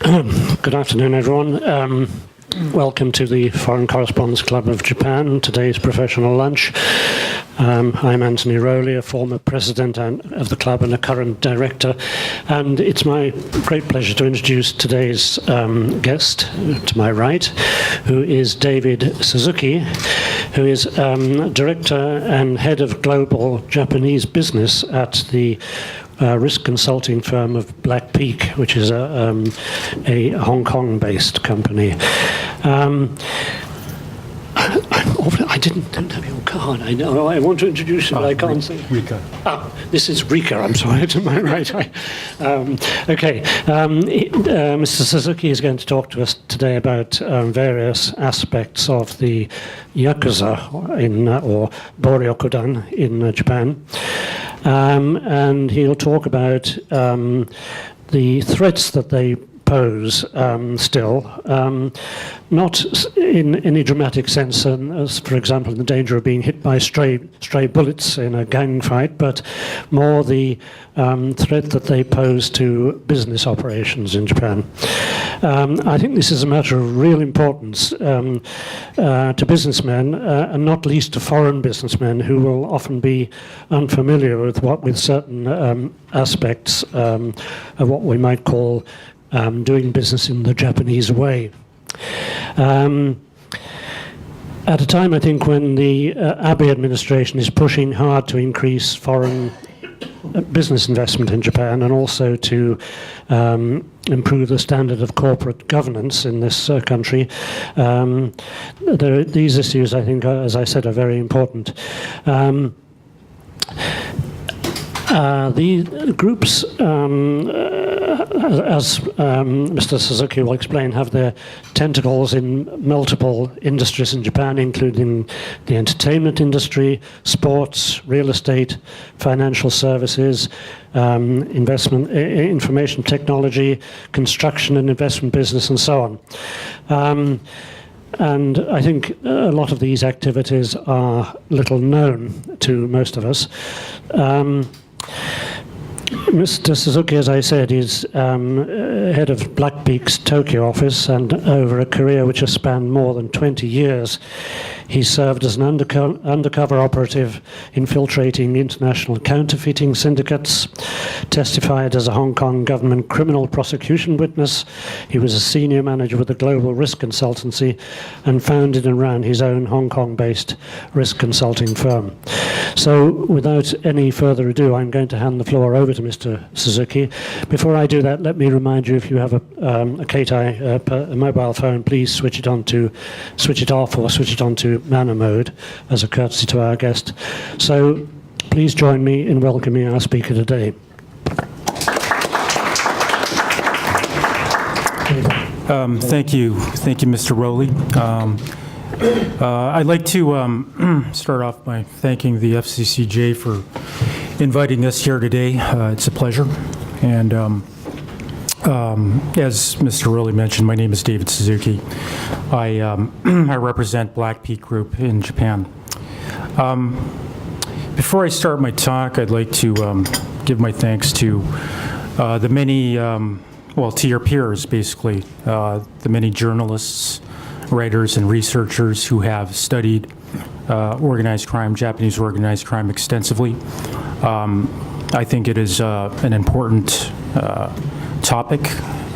Good afternoon, everyone. Welcome to the Foreign Correspondents Club of Japan, today's professional lunch. I'm Anthony Rowley, a former president of the club and a current director, and it's my great pleasure to introduce today's guest to my right, who is David Suzuki, who is director and head of global Japanese business at the risk consulting firm of Black Peak, which is a Hong Kong-based company. I don't have your card. I know. I want to introduce you, but I can't say. Rika. This is Rika. I'm sorry. To my right. Okay. Mr. Suzuki is going to talk to us today about various aspects of the Yakuza or Boryokudan in Japan. And he'll talk about the threats that they pose still, not in any dramatic sense, as for example the danger of being hit by stray bullets in a gang fight, but more the threat that they pose to business operations in Japan. I think this is a matter of real importance to businessmen, and not least to foreign businessmen who will often be unfamiliar with certain aspects of what we might call doing business in the Japanese way. At a time, I think, when the Abe administration is pushing hard to increase foreign business investment in Japan and also to improve the standard of corporate governance in this country, these issues, I think, as I said, are very important. The groups, as Mr. Suzuki will explain, have their tentacles in multiple industries in Japan, including the entertainment industry, sports, real estate, financial services, investment, information technology, construction and investment business, and so on. And I think a lot of these activities are little known to most of us. Mr. Suzuki, as I said, is head of Black Peak's Tokyo office, and over a career which has spanned more than 20 years, he served as an undercover operative infiltrating international counterfeiting syndicates, testified as a Hong Kong government criminal prosecution witness. He was a senior manager with a global risk consultancy and founded and ran his own Hong Kong-based risk consulting firm. So without any further ado, I'm going to hand the floor over to Mr. Suzuki. Before I do that, let me remind you, if you have a Keitai, a mobile phone, please switch it off or switch it on to manner mode as a courtesy to our guest. So please join me in welcoming our speaker today. Thank you, Mr. Rowley. I'd like to start off by thanking the FCCJ for inviting us here today. It's a pleasure. And as Mr. Rowley mentioned, my name is David Suzuki. I represent Black Peak Group in Japan. Before I start my talk, I'd like to give my thanks to the many, to your peers, basically, the many journalists, writers, and researchers who have studied organized crime, Japanese organized crime, extensively. I think it is an important topic,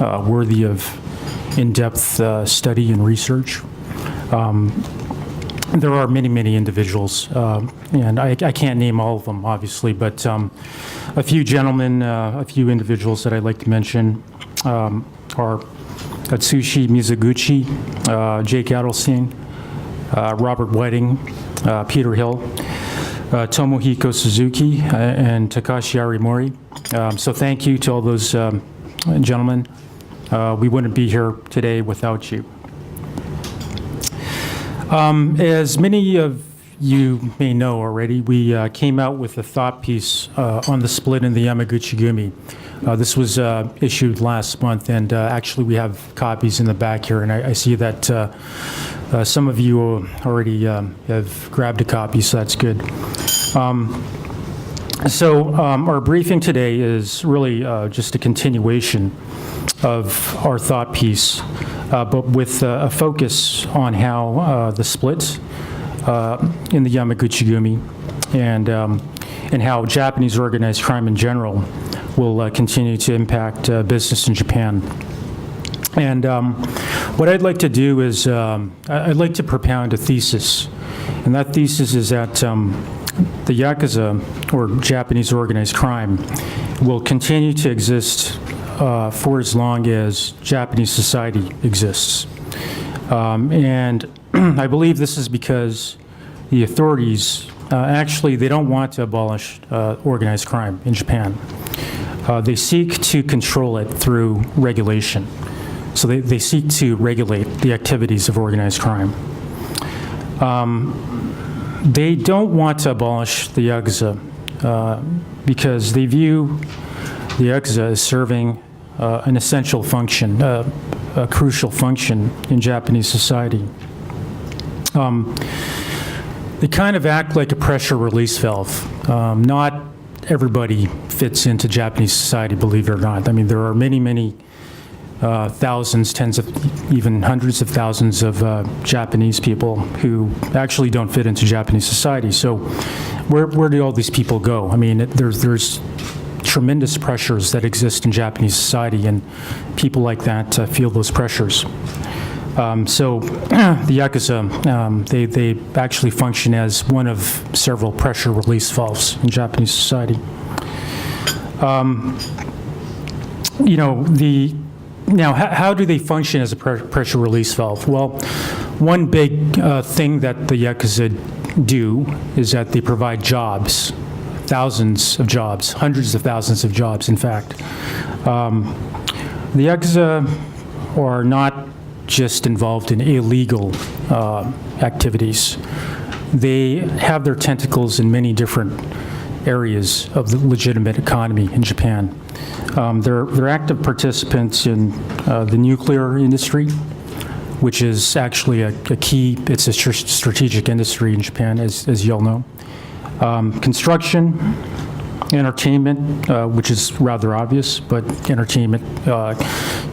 worthy of in-depth study and research. There are many, many individuals, and I can't name all of them, obviously, but a few gentlemen, a few individuals that I'd like to mention are Atsushi Mizuguchi, Jake Adelstein, Robert Whiting, Peter Hill, Tomohiko Suzuki, and Takashi Arimori. So thank you to all those gentlemen. We wouldn't be here today without you. As many of you may know already, we came out with a thought piece on the split in the Yamaguchi-gumi. This was issued last month, and actually we have copies in the back here, and I see that some of you already have grabbed a copy, so that's good. So our briefing today is really just a continuation of our thought piece, but with a focus on how the split in the Yamaguchi-gumi and how Japanese organized crime in general will continue to impact business in Japan. And what I'd like to do is I'd like to propound a thesis, and that thesis is that the Yakuza, or Japanese organized crime, will continue to exist for as long as Japanese society exists. And I believe this is because the authorities, actually, they don't want to abolish organized crime in Japan. They seek to control it through regulation. So they seek to regulate the activities of organized crime. They don't want to abolish the Yakuza because they view the Yakuza as serving an essential function, a crucial function in Japanese society. They kind of act like a pressure release valve. Not everybody fits into Japanese society, believe it or not. I mean, there are many thousands, tens of, even hundreds of thousands of Japanese people who actually don't fit into Japanese society. So where do all these people go? I mean, there's tremendous pressures that exist in Japanese society, and people like that feel those pressures. So the Yakuza, they actually function as one of several pressure release valves in Japanese society. Now, how do they function as a pressure release valve? Well, one big thing that the Yakuza do is that they provide jobs, thousands of jobs, hundreds of thousands of jobs, in fact. The Yakuza are not just involved in illegal activities. They have their tentacles in many different areas of the legitimate economy in Japan. They're active participants in the nuclear industry, which is actually a key, it's a strategic industry in Japan, as you all know. Construction, entertainment, which is rather obvious, but entertainment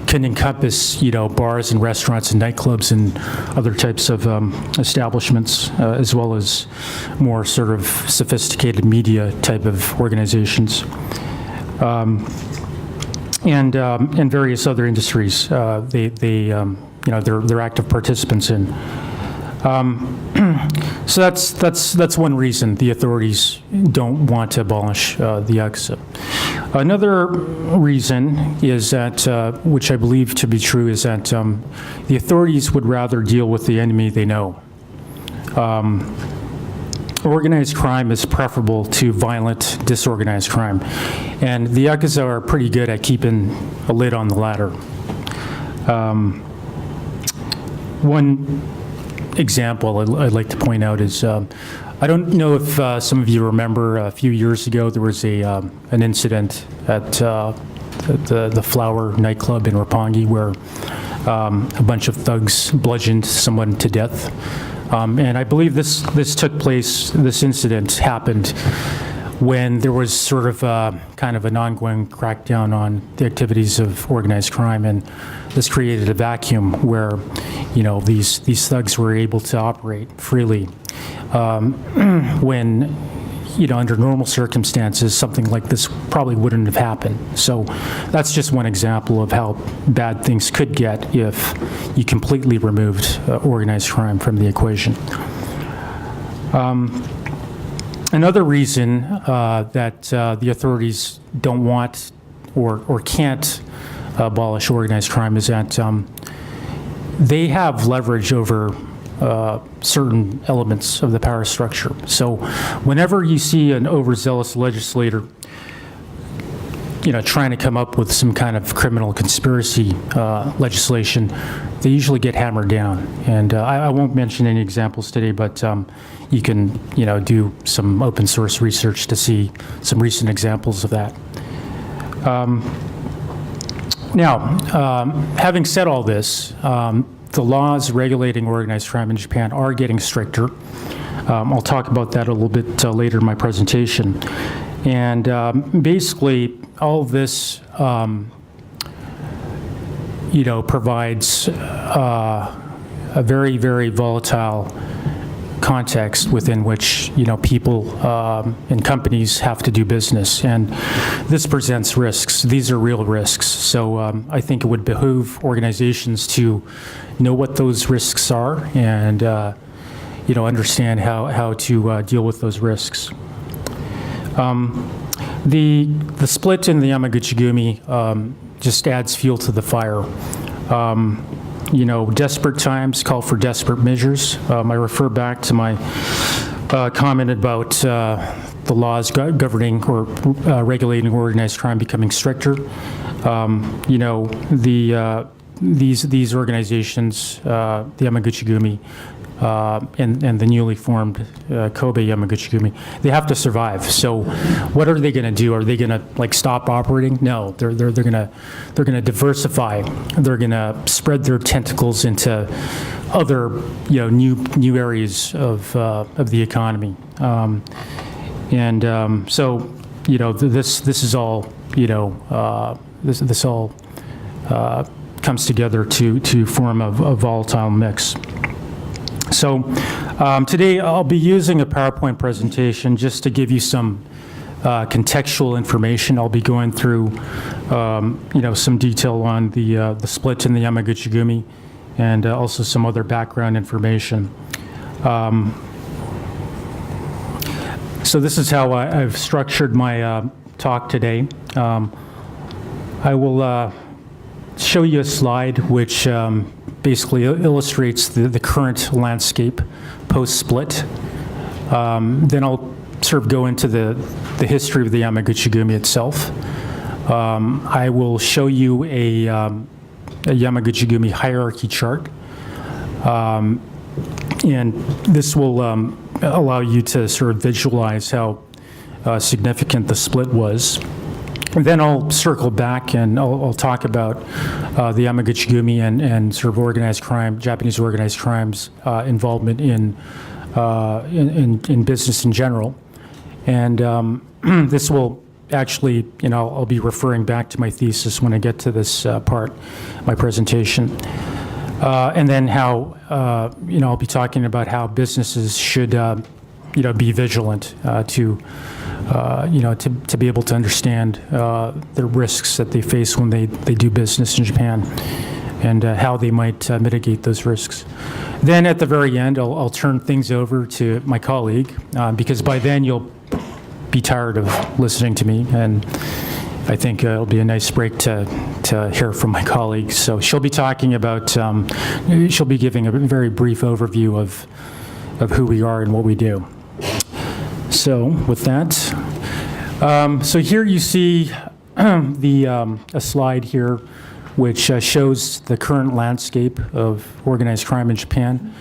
can encompass, bars and restaurants and nightclubs and other types of establishments, as well as more sort of sophisticated media type of organizations. And various other industries they're active participants in. So that's one reason the authorities don't want to abolish the Yakuza. Another reason is that, which I believe to be true, is that the authorities would rather deal with the enemy they know. Organized crime is preferable to violent, disorganized crime. And the Yakuza are pretty good at keeping a lid on the latter. One example I'd like to point out is, I don't know if some of you remember a few years ago there was an incident at the Flower nightclub in Roppongi where a bunch of thugs bludgeoned someone to death. And I believe this took place, this incident happened when there was sort of kind of an ongoing crackdown on the activities of organized crime, and this created a vacuum where, these thugs were able to operate freely. When, under normal circumstances, something like this probably wouldn't have happened. So that's just one example of how bad things could get if you completely removed organized crime from the equation. Another reason that the authorities don't want or can't abolish organized crime is that they have leverage over certain elements of the power structure. So whenever you see an overzealous legislator trying to come up with some kind of criminal conspiracy legislation, they usually get hammered down. And I won't mention any examples today, but you can, do some open source research to see some recent examples of that. Now, having said all this, the laws regulating organized crime in Japan are getting stricter. I'll talk about that a little bit later in my presentation. And basically, all of this, provides a very, very volatile context within which, people and companies have to do business. And this presents risks. These are real risks. So I think it would behoove organizations to know what those risks are and, understand how to deal with those risks. The split in the Yamaguchi-gumi just adds fuel to the fire. Desperate times call for desperate measures. I refer back to my comment about the laws governing or regulating organized crime becoming stricter. These organizations, the Yamaguchi-gumi, and the newly formed Kobe Yamaguchi-gumi, they have to survive. So, what are they going to do? Are they going to stop operating? No, they're going to diversify. They're going to spread their tentacles into other new areas of the economy. So this is all this all comes together to form a volatile mix. So today I'll be using a PowerPoint presentation just to give you some contextual information. I'll be going through some detail on the split in the Yamaguchi-gumi and also some other background information. So this is how I've structured my talk today. I will show you a slide which basically illustrates the current landscape post-split. Then I'll sort of go into the history of the Yamaguchi-gumi itself. I will show you a Yamaguchi-gumi hierarchy chart. And this will allow you to sort of visualize how significant the split was. And then I'll circle back and I'll talk about the Yamaguchi-gumi and sort of organized crime, Japanese organized crime's involvement in business in general. And this will actually, I'll be referring back to my thesis when I get to this part, my presentation. And then how, I'll be talking about how businesses should, be vigilant to be able to understand the risks that they face when they do business in Japan and how they might mitigate those risks. Then at the very end, I'll turn things over to my colleague because by then you'll be tired of listening to me, and I think it'll be a nice break to hear from my colleague. So she'll be talking about, she'll be giving a very brief overview of who we are and what we do. So with that, so here you see a slide here which shows the current landscape of organized crime in Japan.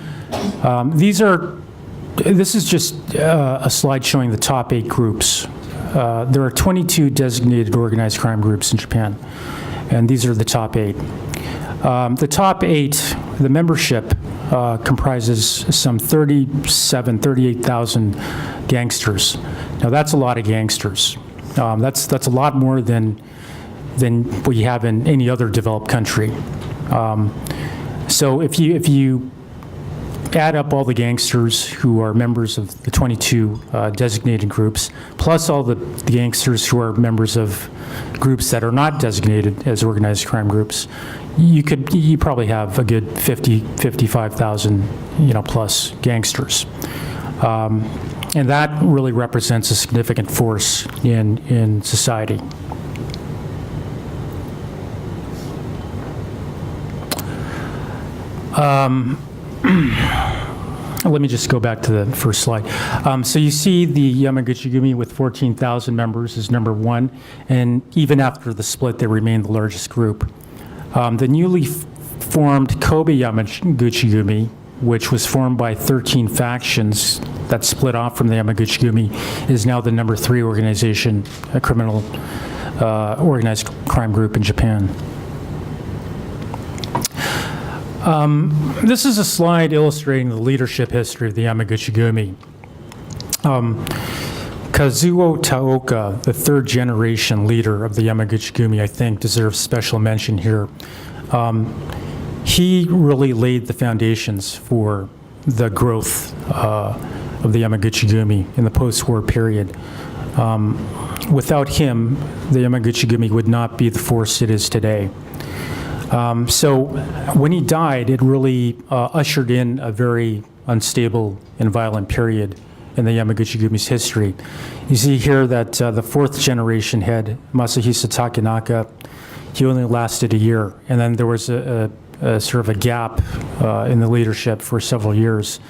This is just a slide showing the top 8 groups. There are 22 designated organized crime groups in Japan, and these are the top 8. The top 8, the membership comprises some 38,000 gangsters. Now that's a lot of gangsters. That's a lot more than what you have in any other developed country. So if you add up all the gangsters who are members of the 22 designated groups, plus all the gangsters who are members of groups that are not designated as organized crime groups, you probably have a good 55,000 plus gangsters. And that really represents a significant force in society. Let me just go back to the first slide. So you see the Yamaguchi-gumi with 14,000 members is number 1, and even after the split, they remain the largest group. The newly formed Kobe Yamaguchi-gumi, which was formed by 13 factions that split off from the Yamaguchi-gumi, is now the number 3 organization, a criminal organized crime group in Japan. This is a slide illustrating the leadership history of the Yamaguchi-gumi. A Kazuo Taoka, the third generation leader of the Yamaguchi-gumi, I think deserves special mention here. He really laid the foundations for the growth of the Yamaguchi-gumi in the post-war period. Without him, the Yamaguchi-gumi would not be the force it is today. So when he died, it really ushered in a very unstable and violent period in the Yamaguchi-gumi's history. You see here that the fourth generation head, Masahisa Takenaka, he only lasted a year, and then there was a sort of a gap in the leadership for several years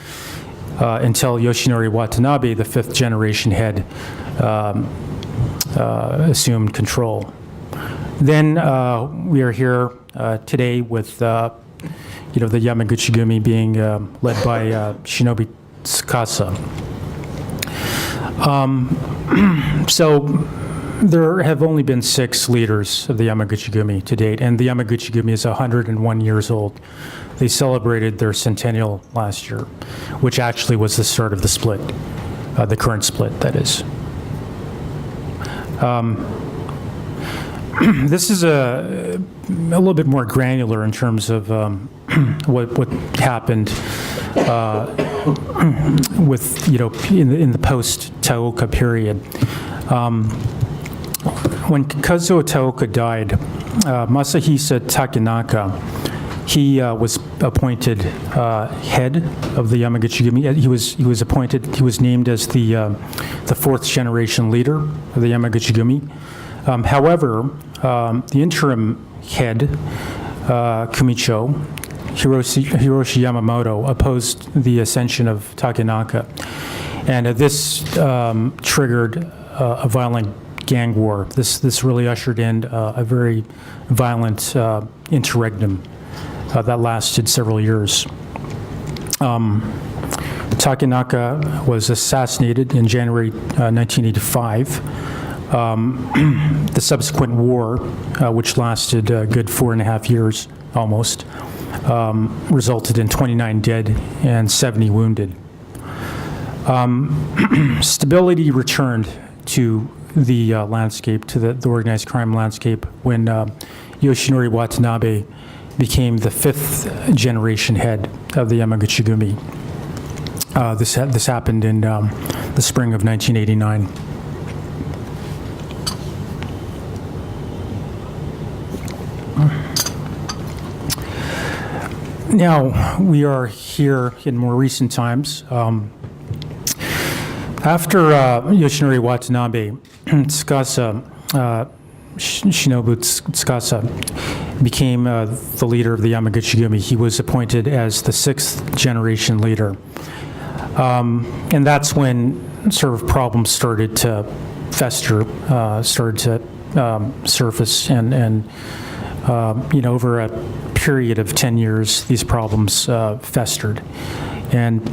until Yoshinori Watanabe, the fifth generation head, assumed control. Then we are here today with the Yamaguchi-gumi being led by Shinobu Tsukasa. So there have only been 6 leaders of the Yamaguchi-gumi to date, and the Yamaguchi-gumi is 101 years old. They celebrated their centennial last year, which actually was the start of the split, the current split, that is. This is a little bit more granular in terms of what happened with, in the post-Taoka period. When Kazuo Taoka died, Masahisa Takenaka, he was appointed head of the Yamaguchi-gumi. He was appointed. He was named as the fourth generation leader of the Yamaguchi-gumi. However, the interim head, Kumicho, Hiroshi Yamamoto, opposed the ascension of Takenaka, and this triggered a violent gang war. This really ushered in a very violent interregnum that lasted several years. Takenaka was assassinated in January 1985. The subsequent war, which lasted a good 4.5 years almost, resulted in 29 dead and 70 wounded. Stability returned to the landscape, to the organized crime landscape, when Yoshinori Watanabe became the fifth generation head of the Yamaguchi-gumi. This happened in the spring of 1989. Now, we are here in more recent times. After Yoshinori Watanabe, Shinobu Tsukasa became the leader of the Yamaguchi-gumi. He was appointed as the sixth generation leader. And that's when sort of problems started to fester, started to surface, and over a period of 10 years, these problems festered. And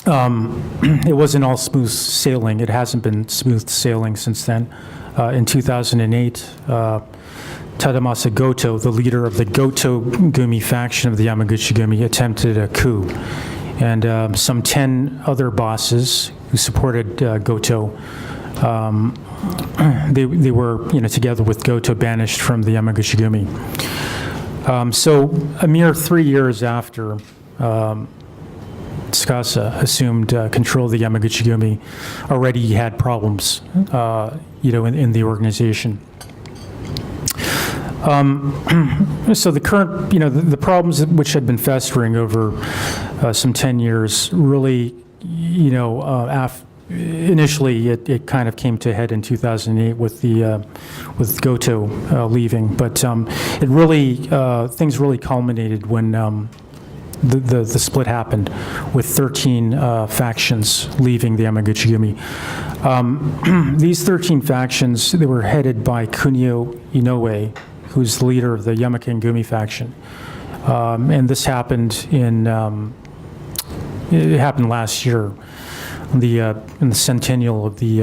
it wasn't all smooth sailing. It hasn't been smooth sailing since then. In 2008, Tadamasa Goto, the leader of the Goto-gumi faction of the Yamaguchi-gumi, attempted a coup. And some 10 other bosses who supported Goto, they were, together with Goto, banished from the Yamaguchi-gumi. So a mere 3 years after Tsukasa assumed control of the Yamaguchi-gumi, already he had problems, in the organization. So the current, the problems which had been festering over some 10 years really, initially it kind of came to a head in 2008 with with Goto leaving, but it really things really culminated when the split happened, with 13 factions leaving the Yamaguchi-gumi. These 13 factions, they were headed by Kunio Inoue, who's the leader of the Yamaken-gumi faction. And this happened it happened last year, in the centennial of the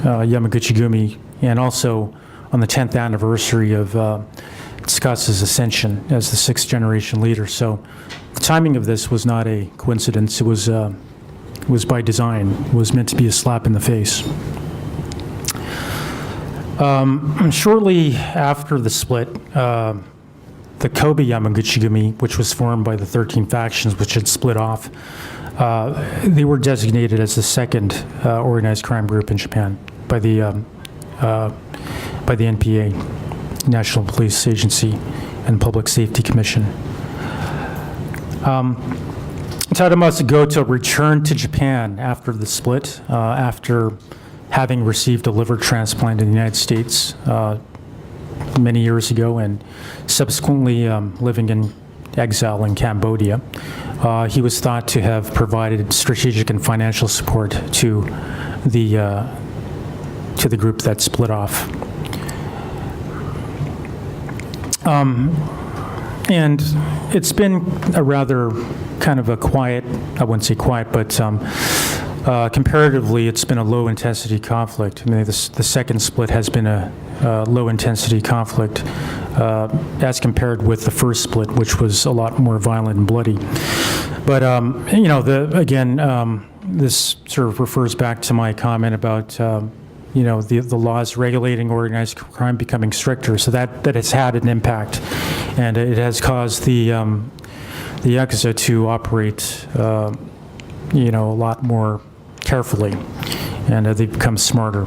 Yamaguchi-gumi, and also on the 10th anniversary of Tsukasa's ascension as the sixth generation leader. So the timing of this was not a coincidence. It was was by design, was meant to be a slap in the face. Shortly after the split, the Kobe Yamaguchi-gumi, which was formed by the 13 factions which had split off, they were designated as the second organized crime group in Japan by the NPA, National Police Agency, and Public Safety Commission. Tadamasa Goto returned to Japan after the split, after having received a liver transplant in the United States many years ago, and subsequently living in exile in Cambodia. He was thought to have provided strategic and financial support to the group that split off. And it's been a rather kind of a quiet, I wouldn't say quiet, but comparatively, it's been a low-intensity conflict. I mean, the second split has been a low-intensity conflict as compared with the first split, which was a lot more violent and bloody. But, you know, this sort of refers back to my comment about, you know, the laws regulating organized crime becoming stricter. So that has had an impact, and it has caused the Yakuza to operate, you know, a lot more carefully, and they've become smarter.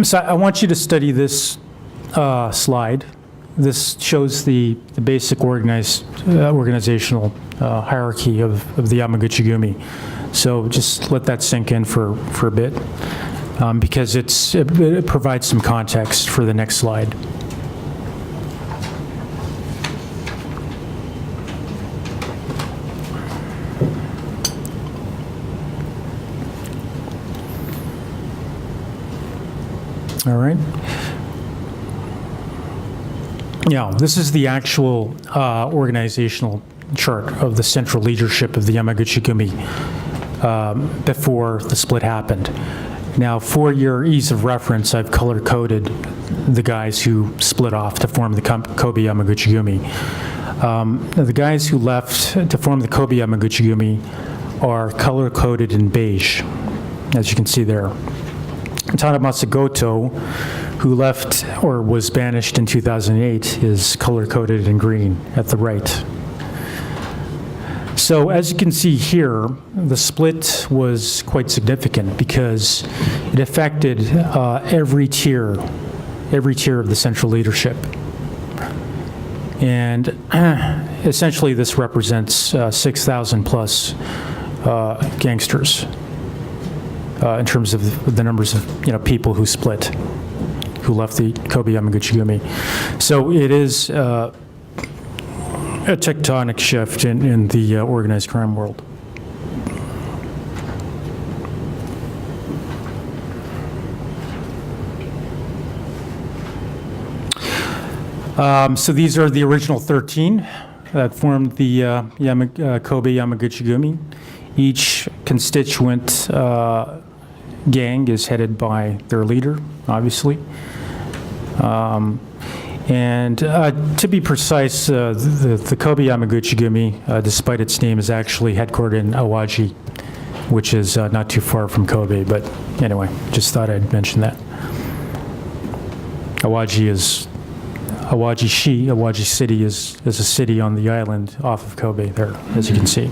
So I want you to study this slide. This shows the basic organizational hierarchy of the Yamaguchi-gumi. So just let that sink in for a bit, because it provides some context for the next slide. All right. Yeah, this is the actual organizational chart of the central leadership of the Yamaguchi-gumi before the split happened. Now, for your ease of reference, I've color-coded the guys who split off to form the Kobe Yamaguchi-gumi. The guys who left to form the Kobe Yamaguchi-gumi are color-coded in beige, as you can see there. Tadamasa Goto, who left or was banished in 2008, is color-coded in green at the right. So as you can see here, the split was quite significant because it affected every tier of the central leadership. And essentially this represents 6,000 plus gangsters. In terms of the numbers of people who split, who left the Kobe Yamaguchi-gumi. So it is a tectonic shift in the organized crime world. So these are the original 13 that formed the Kobe Yamaguchi-gumi. Each constituent gang is headed by their leader, obviously. And to be precise, the Kobe Yamaguchi-gumi, despite its name, is actually headquartered in Awaji, which is not too far from Kobe. But anyway, just thought I'd mention that. Awaji City is a city on the island off of Kobe there, as you can see.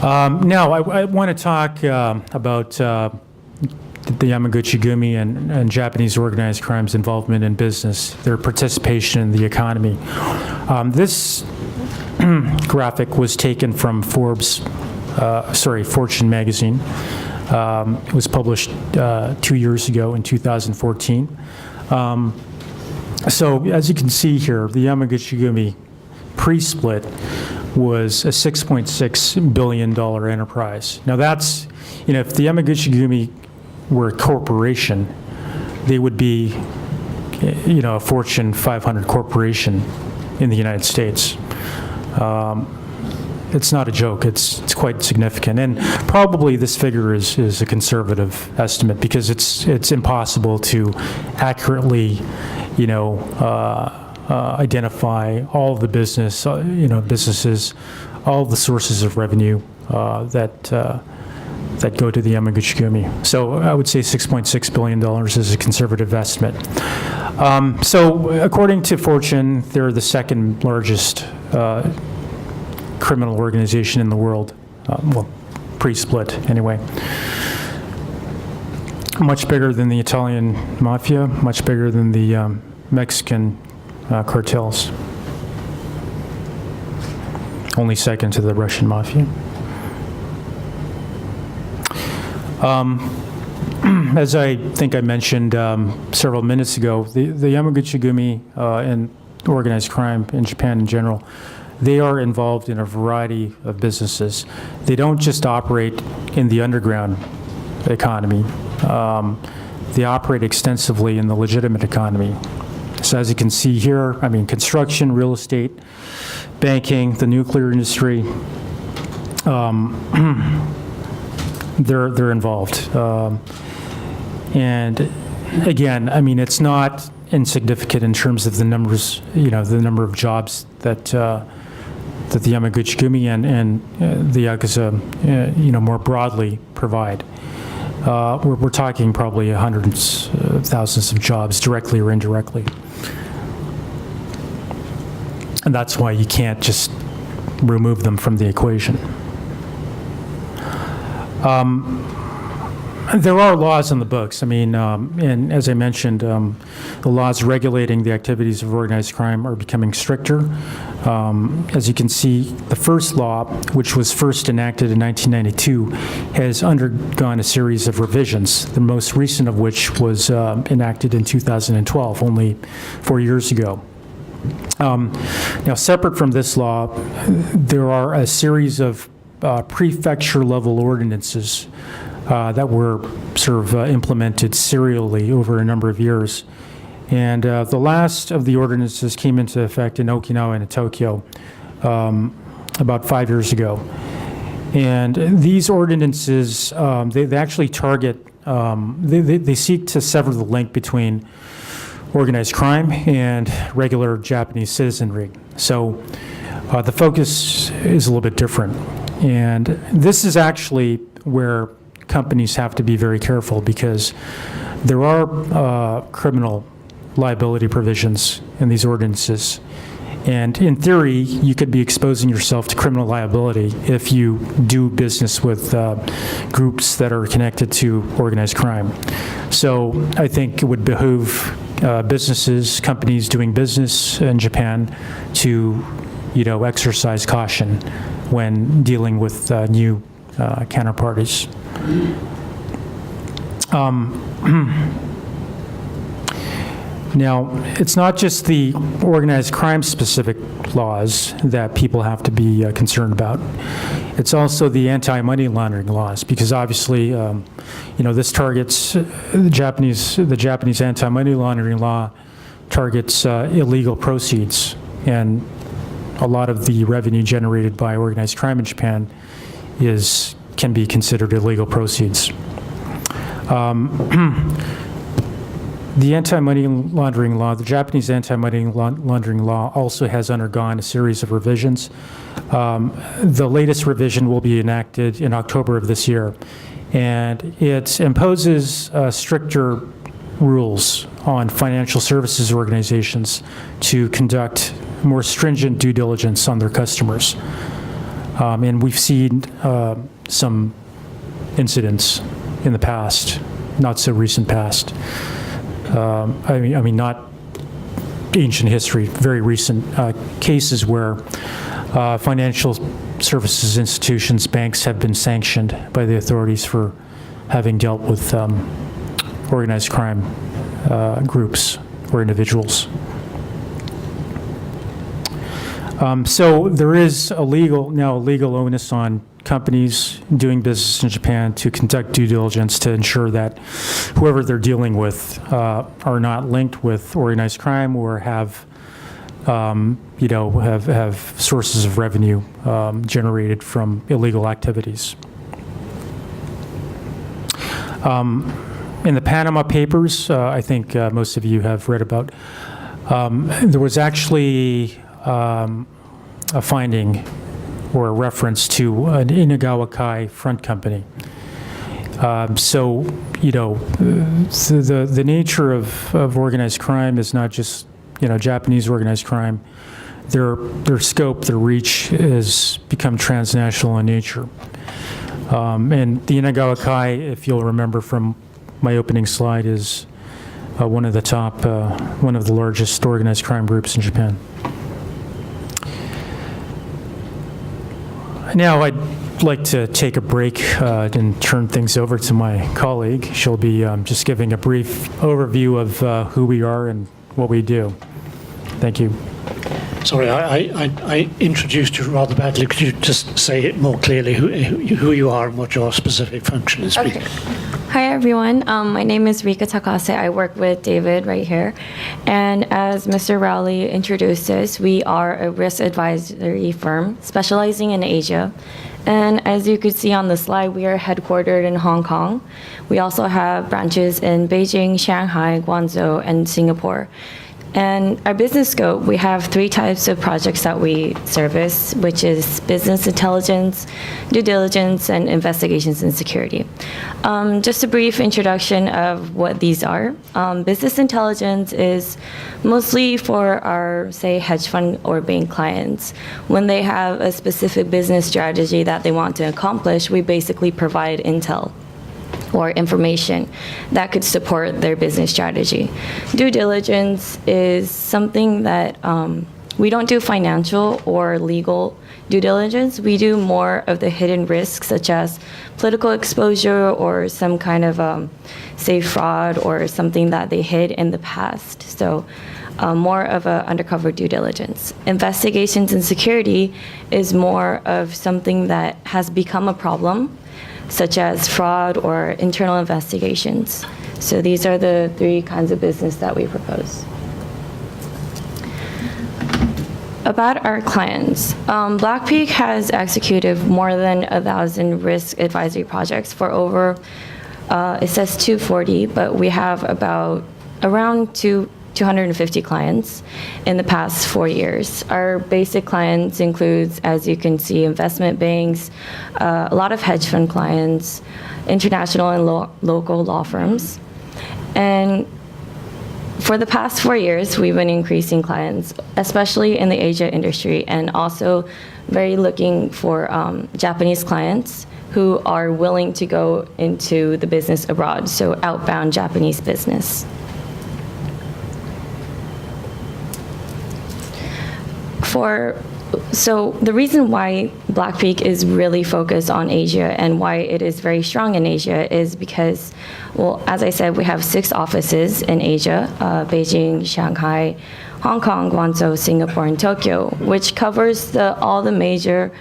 Now, I want to talk about the Yamaguchi-gumi and Japanese organized crime's involvement in business, their participation in the economy. This graphic was taken from Fortune magazine. It was published 2 years ago in 2014. So as you can see here, the Yamaguchi-gumi pre-split was a $6.6 billion enterprise. Now that's, if the Yamaguchi-gumi were a corporation, they would be, a Fortune 500 corporation in the United States. it's not a joke. It's quite significant, and probably this figure is a conservative estimate because it's impossible to accurately, identify all of the businesses, all of the sources of revenue that go to the Yamaguchi-gumi. So I would say $6.6 billion is a conservative estimate. So according to Fortune, they're the second largest criminal organization in the world, well, pre-split anyway. Much bigger than the Italian mafia, much bigger than the Mexican cartels. Only second to the Russian mafia. As I think I mentioned several minutes ago, the Yamaguchi-gumi and organized crime in Japan in general, they are involved in a variety of businesses. They don't just operate in the underground economy. They operate extensively in the legitimate economy. So as you can see here, I mean, construction, real estate, banking, the nuclear industry, they're involved. And again, I mean, it's not insignificant in terms of the numbers, the number of jobs that that the Yamaguchi-gumi and the Yakuza, more broadly provide. We're talking probably hundreds of thousands of jobs, directly or indirectly. And that's why you can't just remove them from the equation. There are laws in the books. I mean, and as I mentioned, the laws regulating the activities of organized crime are becoming stricter. As you can see, the first law, which was first enacted in 1992, has undergone a series of revisions, the most recent of which was enacted in 2012, only 4 years ago. Now, separate from this law, there are a series of prefecture-level ordinances that were sort of implemented serially over a number of years. And the last of the ordinances came into effect in Okinawa and in Tokyo about 5 years ago. And these ordinances, they actually target, they seek to sever the link between organized crime and regular Japanese citizenry. So the focus is a little bit different. And this is actually where companies have to be very careful because there are criminal liability provisions in these ordinances. And in theory, you could be exposing yourself to criminal liability if you do business with groups that are connected to organized crime. So I think it would behoove businesses, companies doing business in Japan to, exercise caution when dealing with new counterparties. Now, it's not just the organized crime specific laws that people have to be concerned about. It's also the anti-money laundering laws, because obviously, this targets the Japanese anti-money laundering law targets illegal proceeds, and a lot of the revenue generated by organized crime in Japan can be considered illegal proceeds. The anti-money laundering law, the Japanese anti-money laundering law also has undergone a series of revisions. The latest revision will be enacted in October of this year, and it imposes stricter rules on financial services organizations to conduct more stringent due diligence on their customers. And we've seen some incidents in the past, not so recent past. I mean, not ancient history, very recent cases where financial services institutions, banks have been sanctioned by the authorities for having dealt with organized crime groups or individuals. So there is a legal onus on companies doing business in Japan to conduct due diligence to ensure that whoever they're dealing with are not linked with organized crime or have have sources of revenue generated from illegal activities. In the Panama Papers, I think most of you have read about, there was actually a finding or a reference to an Inagawa-kai front company. So, the nature of organized crime is not just, Japanese organized crime. Their scope, their reach has become transnational in nature. And the Inagawa-kai, if you'll remember from my opening slide, is one of the largest organized crime groups in Japan. Now I'd like to take a break and turn things over to my colleague. She'll be just giving a brief overview of who we are and what we do. Thank you. Sorry, I introduced you rather badly. Could you just say it more clearly who you are and what your specific function is? Okay. Hi, everyone. My name is Rika Takase. I work with David right here. And as Mr. Rowley introduced us, we are a risk advisory firm specializing in Asia. And as you could see on the slide, we are headquartered in Hong Kong. We also have branches in Beijing, Shanghai, Guangzhou, and Singapore. And our business scope, we have 3 types of projects that we service, which is business intelligence, due diligence, and investigations and security. Just a brief introduction of what these are. Business intelligence is mostly for our, say, hedge fund or bank clients. When they have a specific business strategy that they want to accomplish, we basically provide intel or information that could support their business strategy. Due diligence is something that we don't do financial or legal due diligence. We do more of the hidden risks, such as political exposure or some kind of, say, fraud or something that they hid in the past. So more of an undercover due diligence. Investigations and security is more of something that has become a problem, such as fraud or internal investigations. So these are the 3 kinds of business that we propose. About our clients, Black Peak has executed more than 1,000 risk advisory projects for over, it says 240, but we have around 250 clients in the past 4 years. Our basic clients includes, as you can see, investment banks, a lot of hedge fund clients, international and local law firms. And for the past 4 years, we've been increasing clients, especially in the Asia industry, and also very looking for Japanese clients who are willing to go into the business abroad, so outbound Japanese business. So the reason why Black Peak is really focused on Asia and why it is very strong in Asia is because, well, as I said, we have 6 offices in Asia, Beijing, Shanghai, Hong Kong, Guangzhou, Singapore, and Tokyo, which covers all the major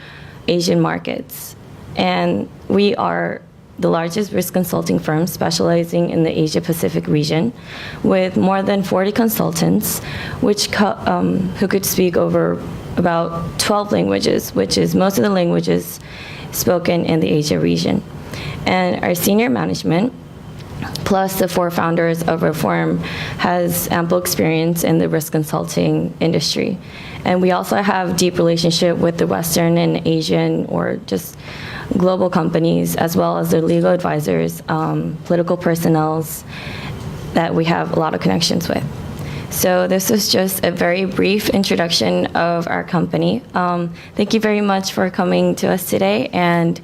Asian markets. And we are the largest risk consulting firm specializing in the Asia-Pacific region, with more than 40 consultants, who could speak over about 12 languages, which is most of the languages spoken in the Asia region. And our senior management, plus the 4 founders of our firm, has ample experience in the risk consulting industry. And we also have deep relationship with the Western and Asian or just global companies, as well as their legal advisors, political personnel that we have a lot of connections with. So this is just a very brief introduction of our company. Thank you very much for coming to us today. And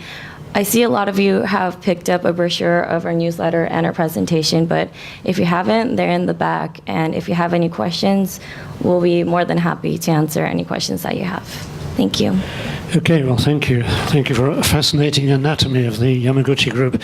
I see a lot of you have picked up a brochure of our newsletter and our presentation, but if you haven't, they're in the back. And if you have any questions, we'll be more than happy to answer any questions that you have. Thank you. Okay, well, thank you. Thank you for a fascinating anatomy of the Yamaguchi group.